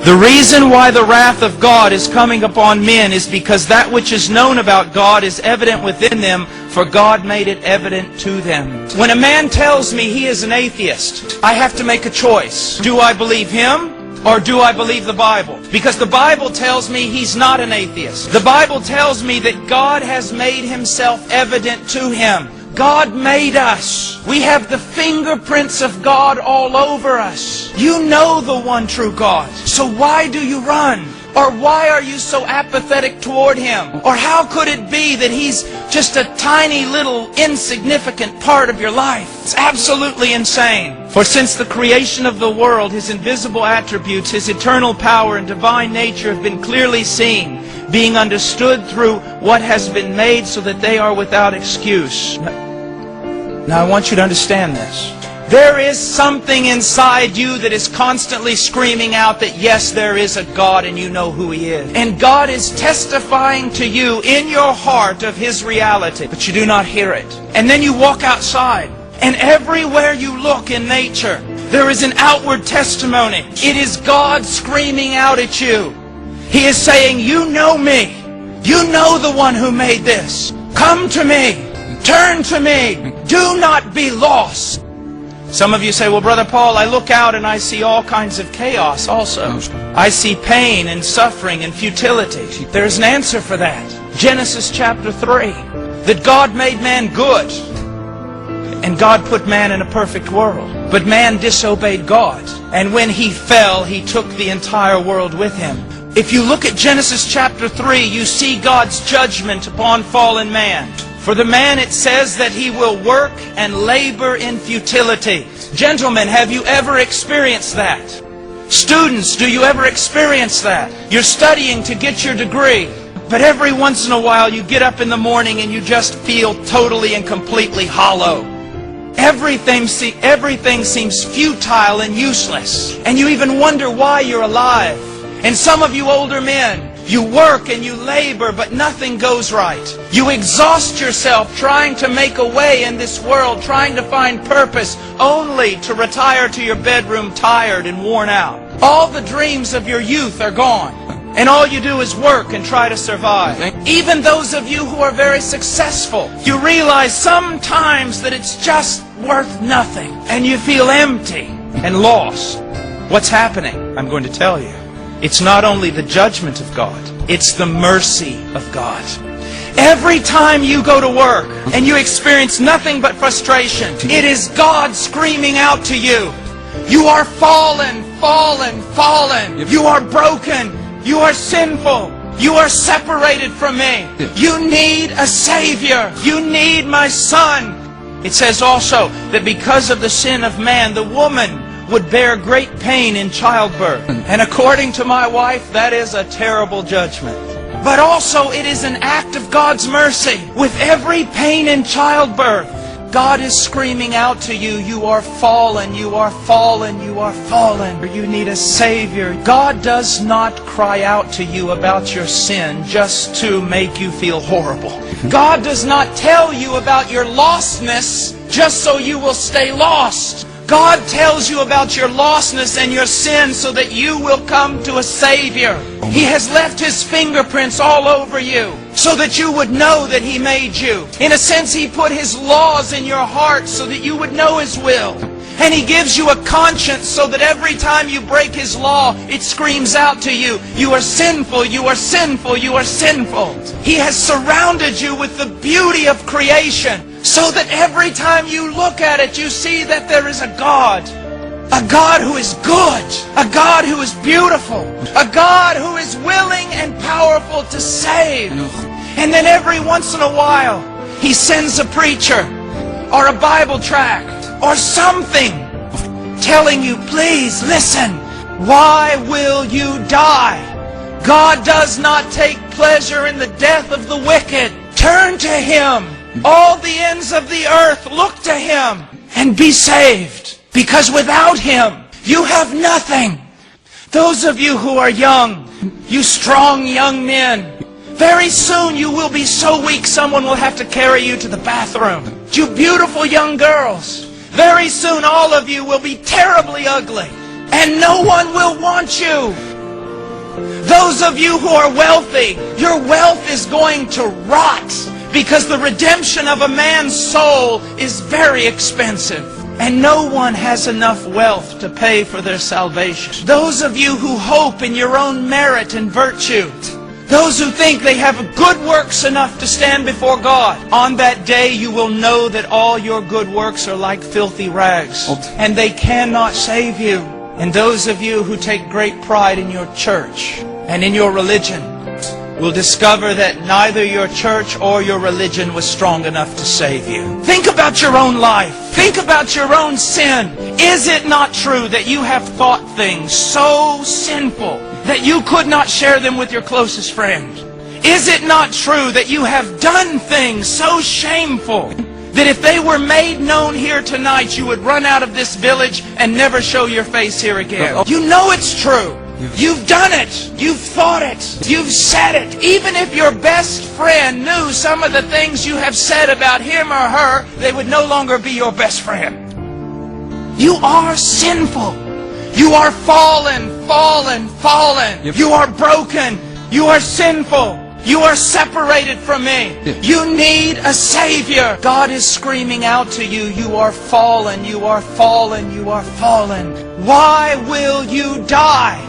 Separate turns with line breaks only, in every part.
The reason why the wrath of God is coming upon men is because that which is known about God is evident within them, for God made it evident to them. When a man tells me he is an atheist, I have to make a choice. Do I believe him? Or do I believe the Bible? Because the Bible tells me he's not an atheist. The Bible tells me that God has made Himself evident to him. God made us. We have the fingerprints of God all over us. You know the one true God. So why do you run? Or why are you so apathetic toward Him? Or how could it be that He's just a tiny little insignificant part of your life? It's absolutely insane. For since the creation of the world, His invisible attributes, His eternal power and divine nature have been clearly seen, being understood through what has been made, so that they are without excuse. Now I want you to understand this. There is something inside you that is constantly screaming out that yes, there is a God and you know who He is. And God is testifying to you in your heart of His reality, but you do not hear it. And then you walk outside, and everywhere you look in nature, there is an outward testimony. It is God screaming out at you. He is saying, you know me. You know the one who made this. Come to me. Turn to me. Do not be lost. Some of you say, well, Brother Paul, I look out and I see all kinds of chaos also. I see pain and suffering and futility. There's an answer for that. Genesis chapter 3. That God made man good. And God put man in a perfect world. But man disobeyed God. And when he fell, He took the entire world with Him. If you look at Genesis chapter 3, you see God's judgment upon fallen man. For the man, it says that he will work and labor in futility. Gentlemen, have you ever experienced that? Students, do you ever experience that? You're studying to get your degree, but every once in a while you get up in the morning and you just feel totally and completely hollow. Everything seems futile and useless. And you even wonder why you're alive. And some of you older men, you work and you labor, but nothing goes right. You exhaust yourself trying to make a way in this world, trying to find purpose, only to retire to your bedroom tired and worn out. All the dreams of your youth are gone. And all you do is work and try to survive. Even those of you who are very successful, you realize sometimes that it's just worth nothing. And you feel empty and lost. What's happening? I'm going to tell you. It's not only the judgment of God, it's the mercy of God. Every time you go to work and you experience nothing but frustration, it is God screaming out to you. You are fallen, fallen, fallen. You are broken. You are sinful. You are separated from me. You need a Savior. You need my Son. It says also that because of the sin of man, the woman would bear great pain in childbirth. And according to my wife, that is a terrible judgment. But also it is an act of God's mercy. With every pain in childbirth, God is screaming out to you, you are fallen, you are fallen, you are fallen. You need a Savior. God does not cry out to you about your sin just to make you feel horrible. God does not tell you about your lostness just so you will stay lost. God tells you about your lostness and your sin so that you will come to a Savior. He has left His fingerprints all over you so that you would know that He made you. In a sense, He put His laws in your heart so that you would know His will. And He gives you a conscience so that every time you break His law, it screams out to you, you are sinful, you are sinful, you are sinful. He has surrounded you with the beauty of creation, so that every time you look at it, you see that there is a God who is good, a God who is beautiful, a God who is willing and powerful to save. And then every once in a while, He sends a preacher or a Bible tract or something telling you, please listen, why will you die? God does not take pleasure in the death of the wicked. Turn to Him. All the ends of the earth, look to Him and be saved. Because without Him, you have nothing. Those of you who are young, you strong young men, very soon you will be so weak someone will have to carry you to the bathroom. You beautiful young girls, very soon all of you will be terribly ugly and no one will want you. Those of you who are wealthy, your wealth is going to rot because the redemption of a man's soul is very expensive. And no one has enough wealth to pay for their salvation. Those of you who hope in your own merit and virtue, those who think they have good works enough to stand before God, on that day you will know that all your good works are like filthy rags, and they cannot save you. And those of you who take great pride in your church and in your religion will discover that neither your church or your religion was strong enough to save you. Think about your own life. Think about your own sin. Is it not true that you have thought things so sinful that you could not share them with your closest friend? Is it not true that you have done things so shameful that if they were made known here tonight, you would run out of this village and never show your face here again? You know it's true. You've done it. You've thought it. You've said it. Even if your best friend knew some of the things you have said about him or her, they would no longer be your best friend. You are sinful. You are fallen, fallen, fallen. You are broken. You are sinful. You are separated from me. You need a Savior. God is screaming out to you, you are fallen, you are fallen, you are fallen. Why will you die?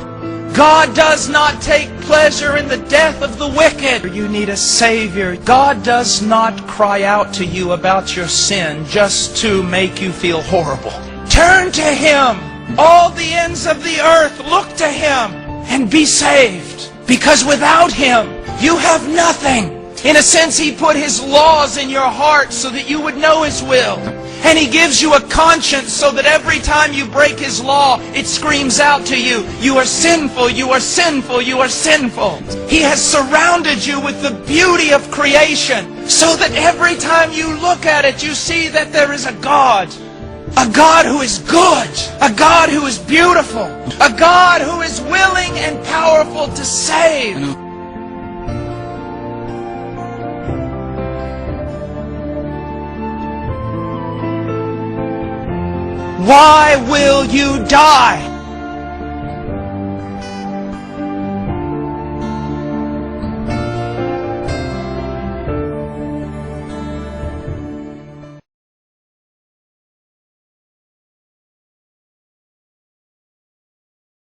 God does not take pleasure in the death of the wicked. You need a Savior. God does not cry out to you about your sin just to make you feel horrible. Turn to Him. All the ends of the earth, look to Him and be saved. Because without Him, you have nothing. In a sense, He put His laws in your heart so that you would know His will. And He gives you a conscience so that every time you break His law, it screams out to you, you are sinful, you are sinful, you are sinful. He has surrounded you with the beauty of creation so that every time you look at it, you see that there is a God. A God who is good. A God who is beautiful. A God who is willing and powerful to save. Why will you die?